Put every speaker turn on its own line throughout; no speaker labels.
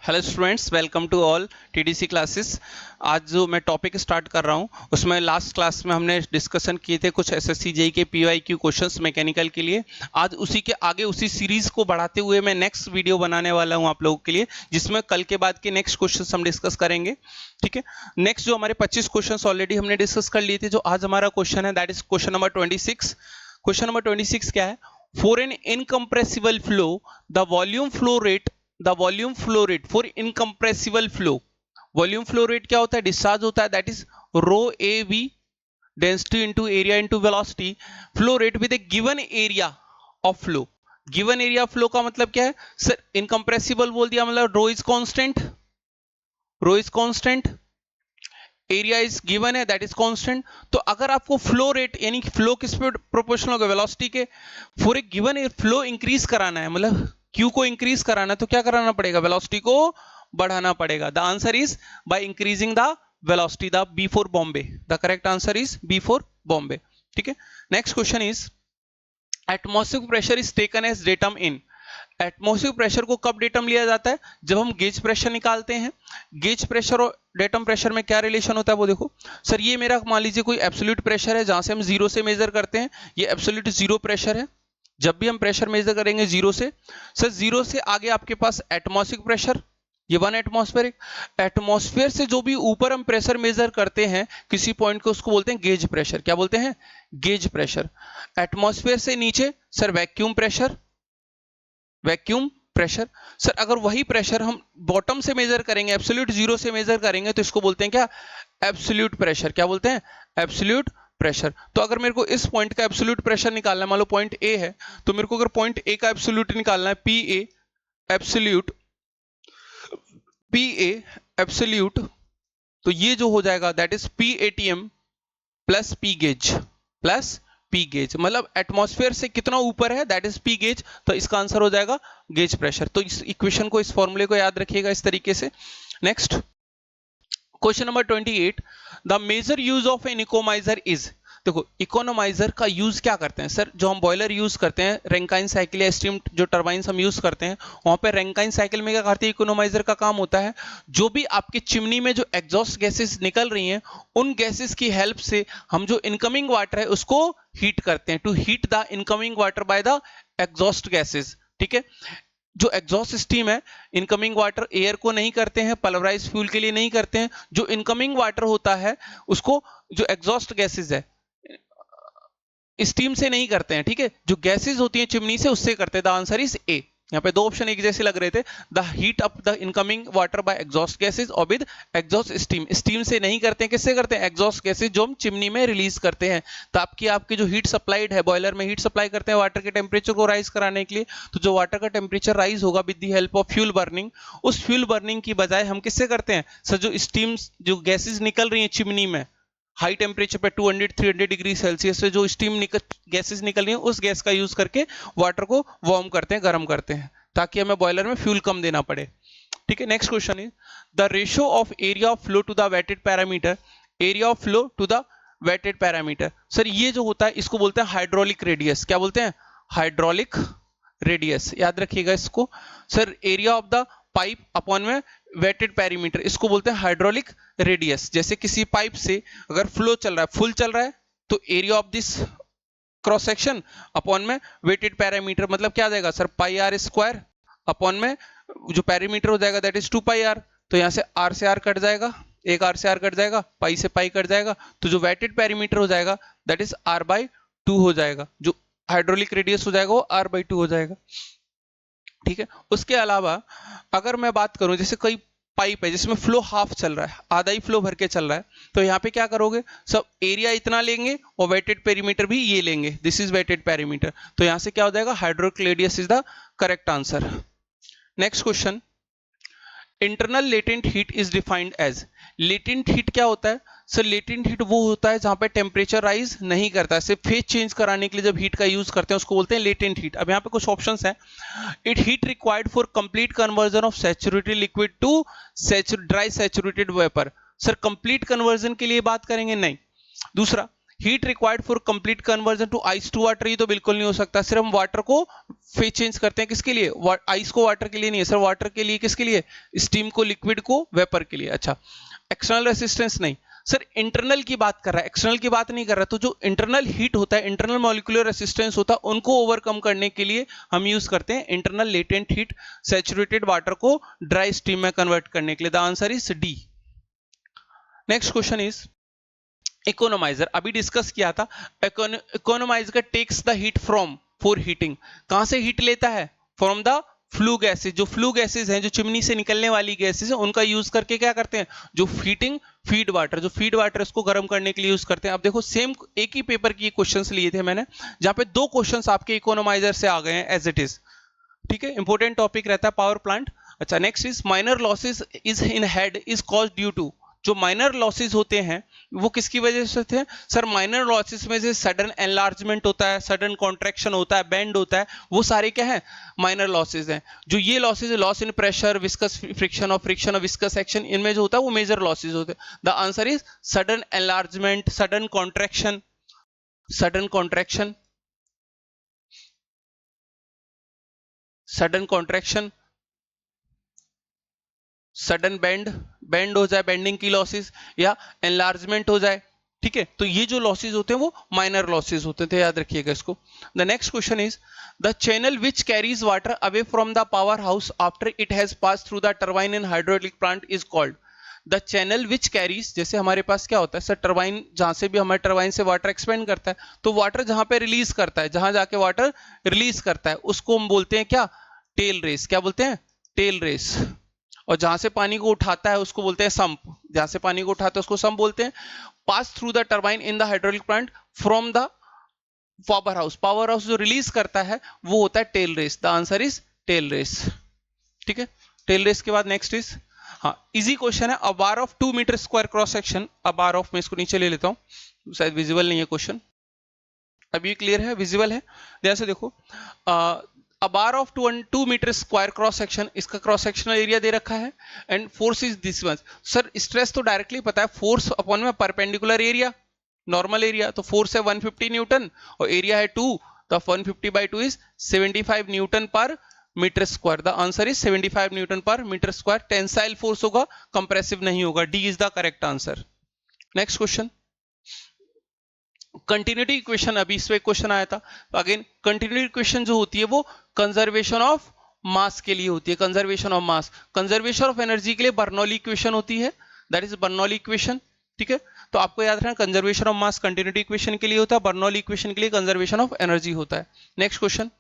Hello students, welcome to all TDC classes. आज जो मैं टॉपिक स्टार्ट कर रहा हूं उसमें लास्ट क्लास में हमने डिस्कशन किए थे कुछ एसएससी जेई के पीवाईक्यू क्वेश्चंस मैकेनिकल के लिए। आज उसी के आगे उसी सीरीज को बढ़ाते हुए मैं नेक्स्ट वीडियो बनाने वाला हूं आप लोगों के लिए, जिसमें कल के बाद के नेक्स्ट क्वेश्चंस हम डिस्कस करेंगे। ठीक है, नेक्स्ट जो हमारे 25 क्वेश्चन ऑलरेडी हमने डिस्कस कर लिए थे, जो आज हमारा क्वेश्चन है that is question number 26। Question number 26 क्या है? For an incompressible flow the volume flow rate for incompressible flow. Volume flow rate क्या होता है? डिस्चार्ज होता है, that is rho A V density into area into velocity flow rate with a given area of flow. Given area of flow का मतलब क्या है sir? Incompressible बोल दिया मतलब rho is constant, area is given है दैट इज कांस्टेंट। तो अगर आपको फ्लो रेट यानी फ्लो किस पे प्रोपोर्शनल होगा? वेलोसिटी के। For a given flow increase कराना है, मतलब क्यू को इंक्रीज कराना है, तो क्या कराना पड़ेगा? वेलोसिटी को बढ़ाना पड़ेगा। The answer is by increasing the velocity, the B for Bombay. The correct answer is B for Bombay. ठीक है, next question is atmospheric pressure is taken as datum in. Atmospheric pressure को कब डेटम लिया जाता है? जब हम गेज प्रेशर निकालते हैं। गेज प्रेशर और डेटम प्रेशर में क्या रिलेशन होता है वो देखो। सर ये मेरा मान लीजिए कोई एब्सोल्यूट प्रेशर है जहां से हम जीरो से मेजर करते हैं, ये एब्सोल्यूट जीरो प्रेशर है। जब भी हम प्रेशर मेजर करेंगे जीरो से, सर जीरो से आगे आपके पास एटमॉस्फेरिक प्रेशर, ये वन एटमॉस्फेरिक। एटमॉस्फेयर से जो भी ऊपर हम प्रेशर मेजर करते हैं किसी पॉइंट को, उसको बोलते हैं गेज प्रेशर। क्या बोलते हैं? Gauge pressure. एटमॉस्फेयर से नीचे सर वैक्यूम प्रेशर, सर अगर वही प्रेशर हम बॉटम से मेजर करेंगे, एब्सोल्यूट जीरो से मेजर करेंगे, तो इसको बोलते हैं क्या? Absolute pressure. क्या बोलते हैं? Absolute pressure. तो अगर मेरे को इस पॉइंट का एब्सोल्यूट प्रेशर निकालना है, मान लो पॉइंट ए है, तो मेरे को अगर पॉइंट ए का एब्सोल्यूट निकालना है, पी ए एब्सोल्यूट, तो ये जो हो जाएगा that is P ATM plus P gauge, मतलब एटमॉस्फेयर से कितना ऊपर है दैट इज पी गेज, तो इसका आंसर हो जाएगा गेज प्रेशर। तो इस इक्वेशन को, इस फॉर्मूले को याद रखिएगा इस तरीके से। Next question number 28, the major use of an economiser is. देखो इकोनोमाइजर का यूज क्या करते हैं सर? जो हम बॉयलर यूज करते हैं, रैंकाइन साइकिल या स्टीम जो टर्बाइंस हम यूज करते हैं, वहां पे रैंकाइन साइकिल में क्या करती है? इकोनोमाइजर का काम होता है जो भी आपके चिमनी में जो एग्जॉस्ट गैसेस निकल रही हैं, उन गैसेस की हेल्प से हम जो इनकमिंग वाटर है उसको हीट करते हैं, to heat the incoming water by the exhaust gases. ठीक है, जो एग्जॉस्ट स्टीम है, इनकमिंग वाटर एयर को नहीं करते हैं, पल्वराइज फ्यूल के लिए नहीं करते हैं, जो इनकमिंग वाटर होता है उसको, जो एग्जॉस्ट गैसेस है स्टीम से नहीं करते हैं। ठीक है, जो गैसेस होती हैं चिमनी से उससे करते हैं। The answer is a. यहाँ पे दो ऑप्शन एक जैसे लग रहे थे। The heat up the incoming water bye exhaust gases और विद एग्जॉस्ट स्टीम। स्टीम से नहीं करते हैं, किससे करते हैं? एग्जॉस्ट गैसेस जो हम चिमनी में रिलीज करते हैं। तो आपकी जो हीट सप्लाइड है, बॉयलर में हीट सप्लाई करते हैं वाटर के टेम्परेचर को राइज कराने के लिए, तो जो वाटर का टेम्परेचर राइज होगा with the help of fuel burning, उस फ्यूल बर्निंग की बजाय हम किससे करते हैं सर? जो स्टीम, जो गैसेज निकल रही है चिमनी में हाई टेम्परेचर पे 200-300 डिग्री सेल्सियस से जो स्टीम गैसेस निकल रही है, उस गैस का यूज करके वाटर को वार्म करते हैं, गर्म करते हैं, ताकि हमें बॉयलर में फ्यूल कम देना पड़े। ठीक है, next question is the ratio of area of flow to the wetted parameter. Area of flow to the wetted parameter, sir ये जो होता है इसको बोलते हैं हाइड्रोलिक रेडियस। क्या बोलते हैं? Hydraulic radius. याद रखिएगा इसको। Sir area of the pipe upon में वेटेड पैरामीटर, इसको बोलते हैं हाइड्रोलिक रेडियस। जैसे किसी पाइप से अगर फ्लो चल रहा है, फुल चल रहा है, तो area of this cross section upon में वेटेड पैरामीटर, मतलब क्या आ जाएगा sir? Pi r square upon में जो पैरामीटर हो जाएगा दैट इज 2 पाई आर। तो यहां से आर से आर कट जाएगा, एक आर से आर कट जाएगा, पाई से पाई कट जाएगा, तो जो वेटेड पैरामीटर हो जाएगा दैट इज आर बाई 2 हो जाएगा। जो हाइड्रोलिक रेडियस हो जाएगा वो आर बाई 2 हो जाएगा। ठीक है, उसके अलावा अगर मैं बात करूं, जैसे कोई पाइप है जिसमें फ्लो हाफ चल रहा है, आधा ही फ्लो भर के चल रहा है, तो यहाँ पे क्या करोगे? सब एरिया इतना लेंगे और वेटेड पेरीमीटर भी ये लेंगे, दिस इज वेटेड पेरीमीटर। तो यहाँ से क्या हो जाएगा? Hydraulic radius is the correct answer. Next question, internal latent heat is defined as. Latent heat क्या होता है सर? लेटेंट हीट वो होता है जहां पे टेम्परेचर राइज नहीं करता है, सिर्फ फेज चेंज कराने के लिए जब हीट का यूज करते हैं उसको बोलते हैं लेटेंट हीट। अब यहाँ पे कुछ ऑप्शंस हैं। It heat required for complete conversion of saturated liquid to dry saturated vapour. Sir complete conversion के लिए बात करेंगे? नहीं। दूसरा, heat required for complete conversion to ice to water, ये तो बिल्कुल नहीं हो सकता। सिर्फ हम वाटर को फेज चेंज करते हैं, किसके लिए? आइस को वाटर के लिए नहीं है सर, वाटर के लिए, किसके लिए? स्टीम को लिक्विड को वेपर के लिए। अच्छा, एक्सटर्नल रेसिस्टेंस नहीं सर, इंटरनल की बात कर रहा है, एक्सटर्नल की बात नहीं कर रहा। तो जो इंटरनल हीट होता है, इंटरनल मॉलिक्यूलर रेसिस्टेंस होता है, उनको ओवरकम करने के लिए हम यूज करते हैं internal latent heat, saturated water को ड्राई स्टीम में कन्वर्ट करने के लिए। The answer is D. Next question is economiser, अभी डिस्कस किया था। Economiser takes the heat from for heating, कहां से हीट लेता है? फ्रॉम द फ्लू गैसेज, जो फ्लू गैसेज हैं, जो चिमनी से निकलने वाली गैसेज हैं, उनका यूज करके क्या करते हैं? जो हीटिंग फीड वाटर, जो फीड वाटर उसको गर्म करने के लिए यूज करते हैं। अब देखो सेम एक ही पेपर की क्वेश्चंस लिए थे मैंने, जहां पे दो क्वेश्चंस आपके इकोनोमाइजर से आ गए हैं एज इट इज। ठीक है, इंपॉर्टेंट टॉपिक रहता है पावर प्लांट। अच्छा, next is minor losses is in head is caused due to, जो माइनर लॉसेज होते हैं वो किसकी वजह से थे सर? माइनर लॉसेज में से सडन एनलार्जमेंट होता है, सडन कॉन्ट्रैक्शन होता है, बेंड होता है, वो सारे क्या है? माइनर लॉसेज हैं। जो ये losses, loss in pressure, viscous friction और फ्रिक्शन और विस्कस एक्शन, इनमें जो होता है वो मेजर लॉसेज होते हैं। The answer is sudden enlargement, sudden contraction, sudden contraction, sudden contraction, sudden bend, bend हो जाए, बेंडिंग की लॉसेस, या एनलार्जमेंट हो जाए। ठीक है, तो ये जो लॉसेस होते हैं वो माइनर लॉसेस होते थे, याद रखिएगा इसको। The next question is the channel which carries water away from the power house after it has pass through the turbine in hydraulic plant is called. The channel which carries, जैसे हमारे पास क्या होता है सर, टरबाइन, जहां से भी हमारे turbine से वाटर एक्सपेंड करता है, तो वाटर जहां पे रिलीज करता है, जहां जाके वाटर रिलीज करता है, उसको हम बोलते हैं क्या? Tail race. क्या बोलते हैं? Tail race. और जहां से पानी को उठाता है उसको बोलते हैं संप, जहां से पानी को उठाता है उसको संप बोलते हैं। Pass through the turbine in the hydraulic plant from the power house, power house जो रिलीज करता है वो होता है tail race. The answer is tail race. ठीक है, टेल रेस के बाद नेक्स्ट इज, हाँ इजी क्वेश्चन है, a bar of 2 metre square cross section, a bar of, मैं इसको नीचे ले लेता हूं, शायद विजिबल नहीं है क्वेश्चन, अभी क्लियर है, विजिबल है। जैसे देखो, a bar of 2 metre square cross section, इसका क्रॉस सेक्शनल एरिया दे रखा है, and force is this much. Sir stress तो डायरेक्टली पता है, फोर्स अपॉन में परपेंडिकुलर एरिया, नॉर्मल एरिया, तो फोर्स है 150 न्यूटन और एरिया है 2, तो 150/2 is 75 newton per metre square. The answer is 75 newton per metre square. Tensile force होगा, कंप्रेसिव नहीं होगा। D is the correct answer. Next question, continuity equation, अभी इसमें क्वेश्चन आया था, तो अगेन कंटिन्यूटी इक्वेशन जो होती है वो कंजर्वेशन ऑफ मास के लिए होती है, conservation of mass. Conservation of energy के लिए बर्नौली इक्वेशन होती है, दैट इज बर्नौली इक्वेशन। ठीक है, तो आपको याद रखना, conservation of mass continuity equation के लिए होता है, बर्नौली इक्वेशन के लिए कंजर्वेशन ऑफ एनर्जी होता है। Next question,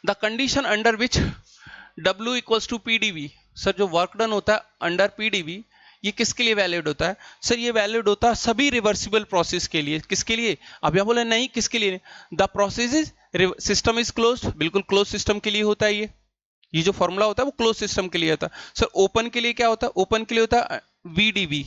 the condition under which W equals to PdV, sir जो वर्क डन होता है अंडर PdV, ये किसके लिए वैलिड होता है सर? ये वैलिड होता है सभी रिवर्सिबल प्रोसेस के लिए। किसके लिए? अब यहां बोले नहीं, किसके लिए? The process is, system is closed, बिल्कुल क्लोज सिस्टम के लिए होता है। ये जो फॉर्मूला होता है वो क्लोज सिस्टम के लिए होता है। सर ओपन के लिए क्या होता है? ओपन के लिए होता है VdV।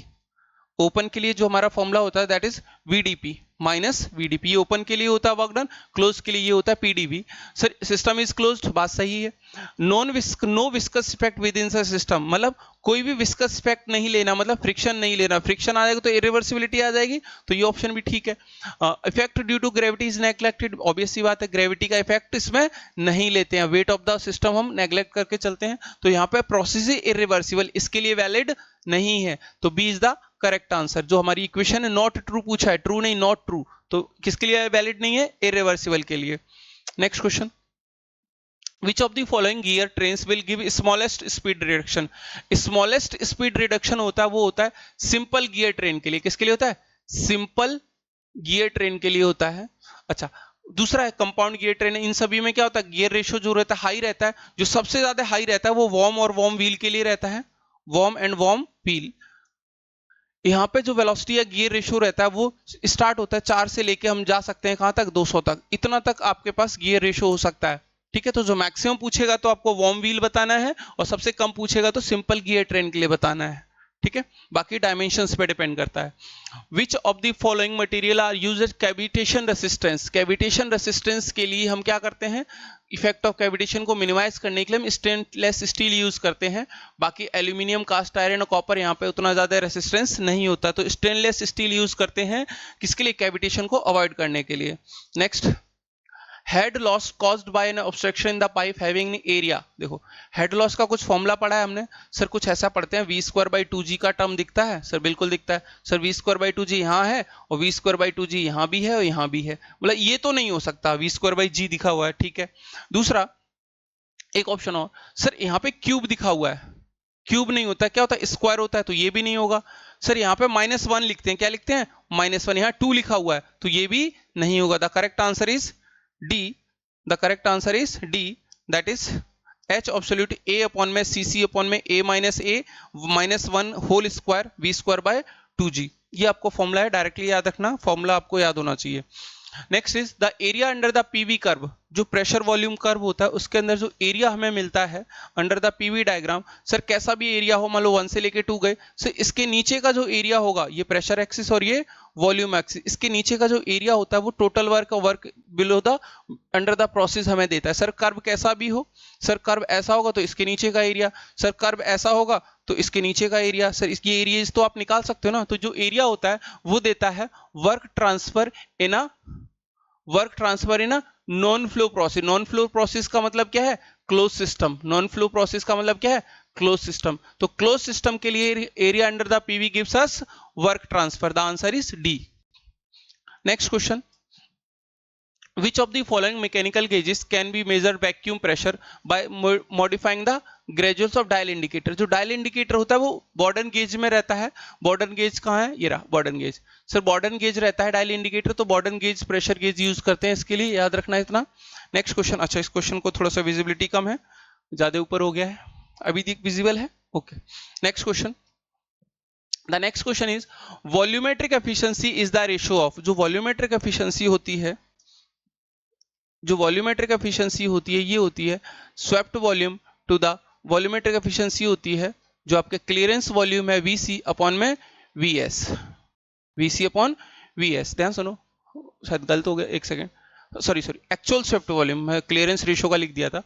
ओपन के लिए जो हमारा फॉर्मूला होता है that is VdP minus VdP, ये ओपन के लिए होता है वर्क डन, क्लोज के लिए ये होता है PdV। Sir system is closed, बात सही है। नो विस्कस इफेक्ट विद इन सिस्टम, मतलब कोई भी विस्कस इफेक्ट नहीं लेना, मतलब फ्रिक्शन नहीं लेना, फ्रिक्शन आ जाएगा तो इरिवर्सिबिलिटी आ जाएगी, तो ये ऑप्शन भी ठीक है। Effect due to gravity is neglected, obvious सी बात है, ग्रेविटी का इफेक्ट इसमें नहीं लेते हैं, वेट ऑफ द सिस्टम हम नेग्लेक्ट करके चलते हैं, तो यहाँ पे प्रोसेस इरिवर्सिबल, इसके लिए वैलिड नहीं है, तो B is the correct answer. जो हमारी इक्वेशन है नॉट ट्रू पूछा है, ट्रू नहीं नॉट ट्रू, तो किसके लिए वैलिड नहीं है? इरिवर्सिबल के लिए। Next question, which of the following gear trains will give smallest speed reduction? smallest speed reduction होता है, वो होता है सिंपल गियर ट्रेन के लिए। किसके लिए होता है? सिंपल गियर ट्रेन के लिए होता है। अच्छा, दूसरा है कंपाउंड गियर ट्रेन। इन सभी में क्या होता है? गियर रेशियो जो रहता है हाई रहता है, जो सबसे ज्यादा हाई रहता है वो वॉर्म और वॉर्म व्हील के लिए रहता है, वॉर्म एंड वॉर्म व्हील। यहाँ पे जो वेलोसिटी या गियर रेशियो रहता है वो स्टार्ट होता है 4 से लेके हम जा सकते हैं कहां तक? 200 तक, इतना तक आपके पास गियर रेशियो हो सकता है। ठीक है, तो जो मैक्सिमम पूछेगा तो आपको वॉर्म व्हील बताना है, और सबसे कम पूछेगा तो सिंपल गियर ट्रेन के लिए बताना है। ठीक है, बाकी डायमेंशंस पे डिपेंड करता है। Which of the following material are used cavitation resistance, cavitation resistance के लिए हम क्या करते हैं, इफेक्ट ऑफ कैविटेशन को मिनिमाइज करने के लिए हम स्टेनलेस स्टील यूज करते हैं, बाकी एल्यूमिनियम, कास्ट आयरन और कॉपर यहाँ पे उतना ज्यादा रेसिस्टेंस नहीं होता, तो स्टेनलेस स्टील यूज करते हैं किसके लिए, कैविटेशन को अवॉइड करने के लिए। Next, head loss caused by an obstruction in the pipe having area, देखो हेड लॉस का कुछ फॉर्मूला पढ़ा है हमने सर, कुछ ऐसा पढ़ते हैं, वी स्क्वायर बाई 2g का टर्म दिखता है सर, बिल्कुल दिखता है sir, we square by 2g यहाँ है और वी स्क्वायर बाई 2g यहाँ भी है और यहाँ भी है, मतलब ये तो नहीं हो सकता, वी स्क्वायर बाई g दिखा हुआ है, ठीक है। दूसरा एक ऑप्शन और सर, यहाँ पे क्यूब दिखा हुआ है, क्यूब नहीं होता, क्या होता है, स्क्वायर होता है, तो ये भी नहीं होगा सर। यहाँ पे -1 लिखते हैं, क्या लिखते हैं, -1, यहाँ 2 लिखा हुआ है तो ये भी नहीं होगा। The correct answer is D, the correct answer is D, that is h absolute a upon में cc अपॉन में a minus a -1 whole square v square by 2g, ये आपको फॉर्मूला है, डायरेक्टली याद रखना, फॉर्मूला आपको याद होना चाहिए। Next is the area under the PV curve, जो प्रेशर वॉल्यूम कर्व होता है उसके अंदर जो एरिया हमें मिलता है under the PV diagram, sir कैसा भी एरिया हो, मान लो 1 से लेके 2 गए, सर इसके नीचे का जो एरिया होगा, ये प्रेशर एक्सिस और ये वॉल्यूम एक्सिस, इसके नीचे का जो एरिया होता है वो total work below the under the process हमें देता है। सर कर्व कैसा भी हो, सर कर्व ऐसा होगा तो इसके नीचे का एरिया, सर कर्व ऐसा होगा तो इसके नीचे का एरिया, सर इसकी एरियाज तो आप निकाल सकते हो ना, तो जो एरिया होता है वो देता है work transfer in a non flow process. Non flow process का मतलब क्या है, close system, non flow process का मतलब क्या है, क्लोज सिस्टम, तो क्लोज सिस्टम के लिए area under the PV gives us work transfer, the answer is D. Next question, which of the following mechanical gauges can be measured vacuum pressure by modifying the gradules of dial indicator, जो dial indicator होता है वो बॉर्डन gauge में रहता है, बॉर्डन gauge कहाँ है, ये रहा बॉर्डन गेज, सर बॉर्डन गेज रहता है डायल इंडिकेटर, तो बॉर्डन गेज प्रेशर गेज यूज करते हैं इसके लिए, याद रखना है इतना। नेक्स्ट क्वेश्चन, अच्छा इस क्वेश्चन को थोड़ा सा विजिबिलिटी कम है, ज्यादा ऊपर हो गया है, अभी विजिबल है, okay. Next question, the next question is volumetric efficiency is the ratio of, जो वॉल्यूमेट्रिक एफिशिएंसी होती है, जो वॉल्यूमेट्रिक एफिशिएंसी होती है ये होती है swept volume to the, volumetric efficiency होती है जो आपके क्लियरेंस वॉल्यूम है वीसी अपॉन में वीएस, वीसी अपॉन वीएस, ध्यान सुनो, शायद गलत हो गया, एक second, sorry actual swept volume, मैं क्लियरेंस रेशियो का लिख दिया था,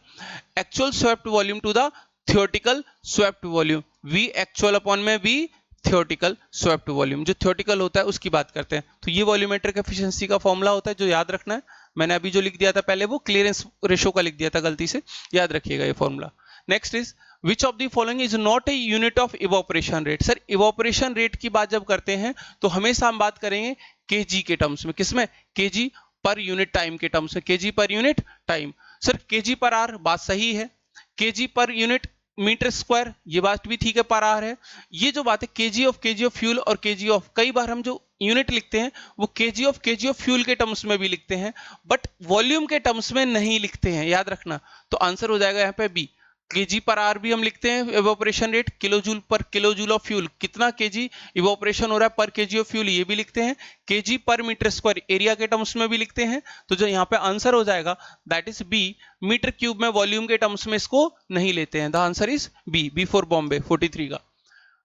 actual swept volume to the theoretical swept volume, V actual upon में वी थियोरेटिकल स्वेप्ट वॉल्यूम, जो थियोरेटिकल होता है उसकी बात करते हैं, तो ये वॉल्यूमेट्रिक एफिशिएंसी का फॉर्मूला होता है जो याद रखना है, मैंने अभी जो लिख दिया था पहले वो क्लियरेंस रेशियो का लिख दिया था गलती से, याद रखिएगा ये formula. Next is which of the following is not a unit of evaporation rate, sir evaporation rate की बात जब करते हैं तो हमेशा हम बात करेंगे केजी के टर्म्स में, किसमें, केजी पर यूनिट टाइम के टर्म्स में, KG per unit time, sir KG पर आर बात सही है, KG per unit metre square ये बात भी ठीक है, पर आर है, ये जो बात है केजी ऑफ फ्यूल और केजी ऑफ, कई बार हम जो यूनिट लिखते हैं वो केजी ऑफ फ्यूल के टर्म्स में भी लिखते हैं बट वॉल्यूम के टर्म्स में नहीं लिखते हैं, याद रखना, तो आंसर हो जाएगा यहाँ पे बी, केजी पर आर भी हम लिखते हैं इवोपरेशन रेट, किलोजूल पर किलोजूल ऑफ फ्यूल कितना केजी इवोपरेशन हो रहा है पर केजी ऑफ फ्यूल ये भी लिखते हैं, केजी पर मीटर स्क्वायर एरिया के टर्म्स में भी लिखते हैं, तो जो यहाँ पे आंसर हो जाएगा that is B, metre cube में वॉल्यूम के टर्म्स में इसको नहीं लेते हैं, the answer is B, B for Bombay 43 का।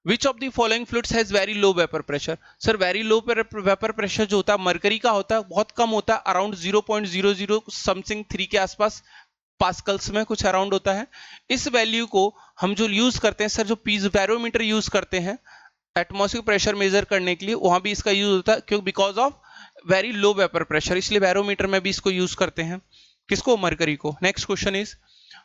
Which of the following fluids has very low vapor pressure, sir very low vapour pressure जो होता है मरकरी का होता है, बहुत कम होता है, अराउंड 0.00 समथिंग 3 के आसपास पास्कल्स में कुछ अराउंड होता है, इस वैल्यू को हम जो यूज करते हैं सर, जो पीज बैरोमीटर यूज करते हैं एटमॉस्फेरिक प्रेशर मेजर करने के लिए, वहां भी इसका यूज होता है, क्योंकि because of very low vapour pressure, इसलिए बैरोमीटर में भी इसको यूज करते हैं, किसको, मरकरी को। Next question is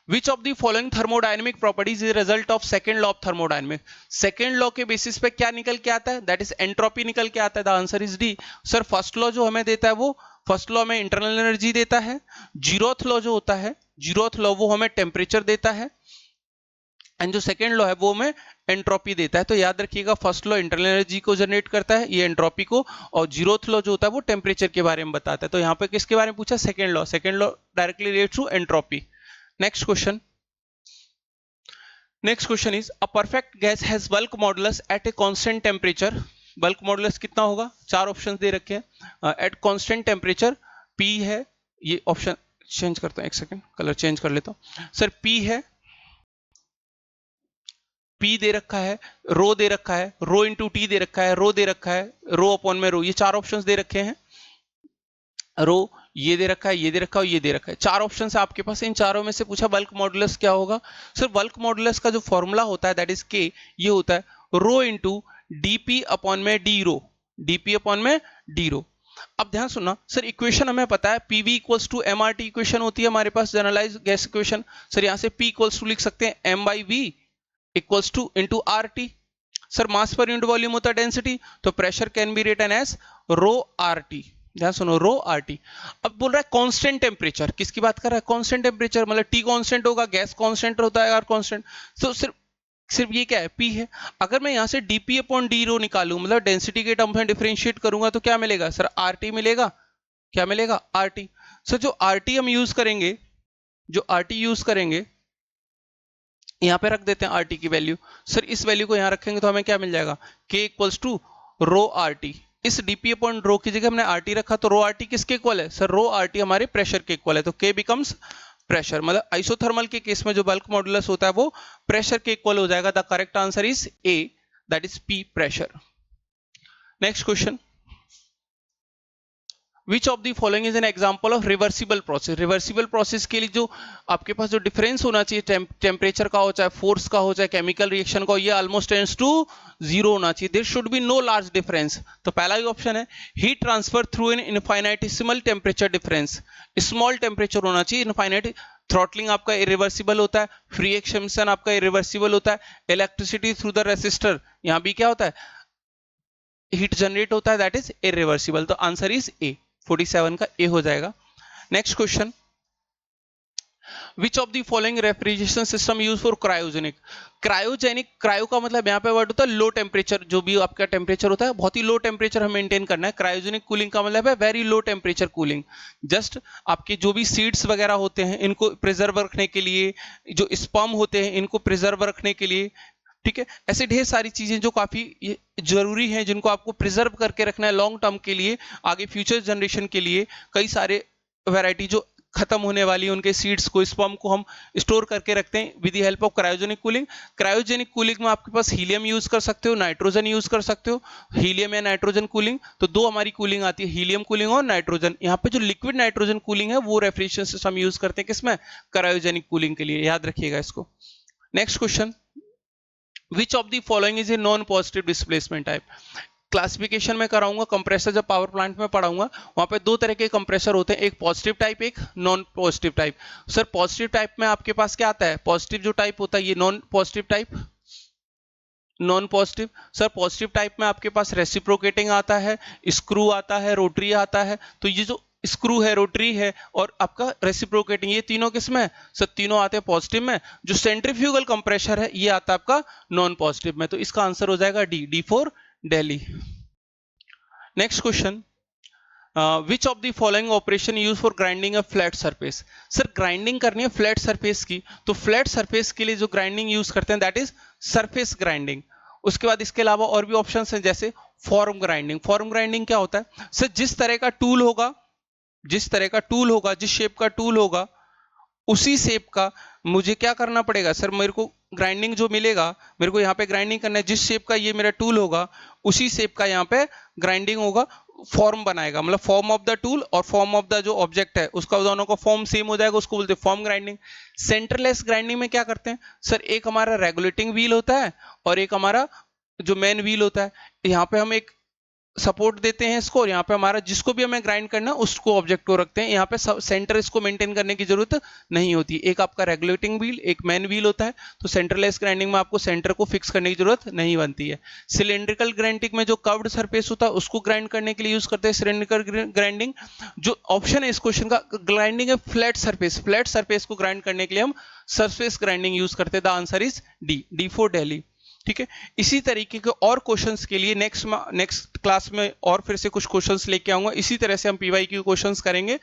Which of the following thermodynamic properties is a result of second law of thermodynamics, second law के बेसिस पे क्या निकल के आता है, that is entropy निकल के आता है, the answer is D। Sir first law जो हमें देता है वो फर्स्ट लॉ में इंटरनल एनर्जी देता है, जीरोथ लॉ जो होता है, जीरोथ लॉ वो हमें टेम्परेचर देता है, एंड जो सेकेंड लॉ है वो हमें एंट्रोपी देता है, तो याद रखिएगा फर्स्ट लॉ इंटरनल एनर्जी को जनरेट करता है, ये एंट्रोपी को, और जीरोथ लॉ जो होता है वो टेम्परेचर के बारे में बताता है, तो यहाँ पे किसके बारे में पूछा, second law, second law directly related to entropy. Next question, next question is a perfect gas has bulk modulus at a constant temperature, bulk modulus कितना होगा, चार ऑप्शंस दे रखे हैं, एट कांस्टेंट टेम्परेचर पी है, ये ऑप्शन चेंज करता हूं, एक सेकंड कलर चेंज कर लेता हूं, सर पी है, P दे रखा है, रो दे रखा है, रो इंटू टी दे रखा है, रो दे रखा है, रो अपॉन में रो, ये चार ऑप्शंस दे रखे हैं। रो ये दे रखा है, ये दे रखा है, ये दे रखा है, चार ऑप्शन है आपके पास। इन चारों में से पूछा बल्क मॉडुलस क्या होगा। सर बल्क मॉडुलस का जो फॉर्मूला होता है दैट इज के, ये होता है रो इंटू डीपी अपॉन में डी रो, डीपी अपॉन में डी रो। अब ध्यान सुनना सर, इक्वेशन हमें पता है PV equals to M R T equation होती है हमारे पास, जनरलाइज गैस इक्वेशन। सर यहां से पी इक्वल्स टू लिख सकते हैं M by V equals to into R T. Sir mass पर यूनिट वॉल्यूम होता है डेंसिटी, तो pressure can be written as row R T. ध्यान सुनो, रो आर टी। अब बोल रहा है कांस्टेंट टेम्परेचर, किसकी बात कर रहा है, कांस्टेंट टेम्परेचर, मतलब टी कांस्टेंट होगा, गैस कांस्टेंट होता है, आर कांस्टेंट। तो सिर्फ सिर्फ ये क्या है, पी है। अगर मैं यहां से डीपी अपॉन डी रो निकालूं, मतलब डेंसिटी के टर्म्स में डिफरेंशिएट करूंगा, तो क्या मिलेगा सर, आरटी मिलेगा। क्या मिलेगा, आरटी। सर जो आरटी हम यूज करेंगे, जो आरटी यूज करेंगे, यहां पे रख देते हैं आरटी की वैल्यू। सर इस वैल्यू को यहां रखेंगे तो हमें क्या मिल जाएगा, के इक्वल्स टू रो आरटी। इस डीपी अपॉन रो की जगह हमने आरटी रखा, तो रो आरटी किसके इक्वल है सर, रो आरटी हमारे प्रेशर के इक्वल है, तो के बिकम्स प्रेशर। मतलब आइसोथर्मल के केस में जो बल्क मॉडुलस होता है वो प्रेशर के इक्वल हो जाएगा। The correct answer is a, that is P, pressure. Next question, which of the following is an example of reversible process. Reversible process के लिए जो आपके पास जो डिफरेंस होना चाहिए टेम्परेचर का हो, चाहे फोर्स का हो, चाहे केमिकल रिएक्शन का हो, ये ऑलमोस्ट टेंड्स टू जीरो होना चाहिए। There should be no large difference. तो पहला ही ऑप्शन है heat transfer through an infinitesimal temperature difference. Small temperature होना चाहिए, इनफाइनाइट। थ्रॉटलिंग आपका इरिवर्सिबल होता है, फ्री एक्सपेंशन आपका इरिवर्सिबल होता है, इलेक्ट्रिसिटी थ्रू द रेसिस्टर, यहां भी क्या होता है, हीट जनरेट होता है, दैट इज इरिवर्सिबल। तो आंसर इज ए, 47 का ए हो जाएगा। Next question, which of the following refrigeration system use for cryogenic. Cryogenic, cryo का मतलब यहाँ पे वर्ड होता है लो टेम्परेचर, जो भी आपका टेम्परेचर होता है बहुत ही लो टेम्परेचर हम मेंटेन करना है। क्रायोजेनिक कूलिंग का मतलब है very low temperature cooling. Just आपके जो भी सीड्स वगैरह होते हैं इनको प्रिजर्व रखने के लिए, जो स्पर्म होते हैं इनको प्रिजर्व रखने के लिए, ठीक है, ऐसे ढेर सारी चीजें जो काफी जरूरी हैं, जिनको आपको प्रिजर्व करके रखना है लॉन्ग टर्म के लिए, आगे फ्यूचर जनरेशन के लिए। कई सारे वैरायटी जो खत्म होने वाली है उनके सीड्स को, स्पर्म को हम स्टोर करके रखते हैं with the help of cryogenic cooling. Cryogenic cooling में आपके पास हीलियम यूज कर सकते हो, नाइट्रोजन यूज कर सकते हो, हीलियम या नाइट्रोजन कूलिंग। तो दो हमारी कूलिंग आती है, हीलियम कूलिंग और नाइट्रोजन। यहाँ पे जो लिक्विड नाइट्रोजन कूलिंग है वो रेफ्रिजरेशन सिस्टम यूज करते हैं किसमें, क्रायोजेनिक कूलिंग के लिए, याद रखिएगा इसको। Next question, which of the following is a non positive displacement type. Classification में कराऊंगा, कंप्रेसर जब पावर प्लांट में पढ़ाऊंगा वहां पे दो तरह के कंप्रेसर होते हैं, एक पॉजिटिव टाइप, एक non positive type. Sir positive type में आपके पास क्या आता है, पॉजिटिव जो टाइप होता है ये non positive type, non positive. Sir positive type में आपके पास रेसिप्रोकेटिंग आता है, स्क्रू आता है, रोटरी आता है। तो ये जो स्क्रू है, रोटरी है और आपका रेसिप्रोकेटिंग, ये तीनों किसमें है सर, तीनों आते हैं पॉजिटिव में। जो सेंट्रीफ्यूगल कंप्रेशर है ये आता है आपका नॉन पॉजिटिव में। तो इसका आंसर हो जाएगा D, D for Delhi. Next question, which of the following operation use for grinding a flat surface. Sir grinding करनी है फ्लैट सरफेस की, तो फ्लैट सरफेस के लिए जो ग्राइंडिंग यूज करते हैं दैट इज सरफेस ग्राइंडिंग। उसके बाद इसके अलावा और भी ऑप्शंस हैं जैसे फॉर्म ग्राइंडिंग। फॉर्म ग्राइंडिंग क्या होता है सर, जिस तरह का टूल होगा, जिस तरह का टूल होगा, जिस शेप का टूल होगा उसी शेप का मुझे क्या करना पड़ेगा सर, मेरे को ग्राइंडिंग जो मिलेगा, मेरे को यहाँ पे ग्राइंडिंग करना है, जिस शेप का ये मेरा टूल होगा उसी शेप का यहाँ पे ग्राइंडिंग होगा, फॉर्म बनाएगा। मतलब फॉर्म ऑफ द टूल और फॉर्म ऑफ द जो ऑब्जेक्ट है उसका दोनों का फॉर्म सेम हो जाएगा, उसको बोलते हैं फॉर्म ग्राइंडिंग। सेंटरलेस ग्राइंडिंग में क्या करते हैं सर, एक हमारा रेगुलेटिंग व्हील होता है और एक हमारा जो मेन व्हील होता है। यहाँ पे हम एक सपोर्ट देते हैं इसको, और यहाँ पे हमारा जिसको भी हमें ग्राइंड करना है उसको ऑब्जेक्ट को रखते हैं। यहाँ पे सेंटर इसको मेंटेन करने की जरूरत नहीं होती। एक आपका रेगुलेटिंग व्हील, एक मैन व्हील होता है। तो सेंटरलेस ग्राइंडिंग में आपको सेंटर को फिक्स करने की जरूरत नहीं बनती है। सिलेंड्रिकल ग्राइंडिंग में जो कर्व्ड सरफेस होता है उसको ग्राइंड करने के लिए यूज करते हैं सिलेंड्रिकल ग्राइंडिंग। जो ऑप्शन है इस क्वेश्चन का, ग्राइंडिंग है फ्लैट सरफेस, फ्लैट सरफेस को ग्राइंड करने के लिए हम सरफेस ग्राइंडिंग यूज करते हैं। The answer is D, D for Delhi. ठीक है। इसी तरीके के और क्वेश्चंस के लिए नेक्स्ट क्लास में और फिर से कुछ क्वेश्चंस लेके आऊंगा। इसी तरह से हम पीवाईक्यू क्वेश्चंस करेंगे।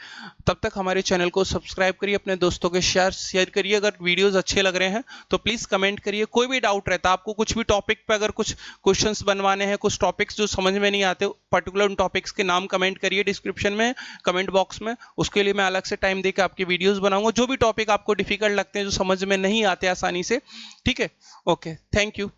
तब तक हमारे चैनल को सब्सक्राइब करिए, अपने दोस्तों के शेयर करिए। अगर वीडियोस अच्छे लग रहे हैं तो प्लीज कमेंट करिए। कोई भी डाउट रहता है आपको, कुछ भी टॉपिक पे अगर कुछ क्वेश्चंस बनवाने हैं, कुछ टॉपिक्स जो समझ में नहीं आते, पर्टिकुलर उन टॉपिक्स के नाम कमेंट करिए डिस्क्रिप्शन में, कमेंट बॉक्स में। उसके लिए मैं अलग से टाइम देकर आपकी वीडियोस बनाऊंगा, जो भी टॉपिक आपको डिफिकल्ट लगते हैं, जो समझ में नहीं आते आसानी से। ठीक है, ओके, थैंक यू।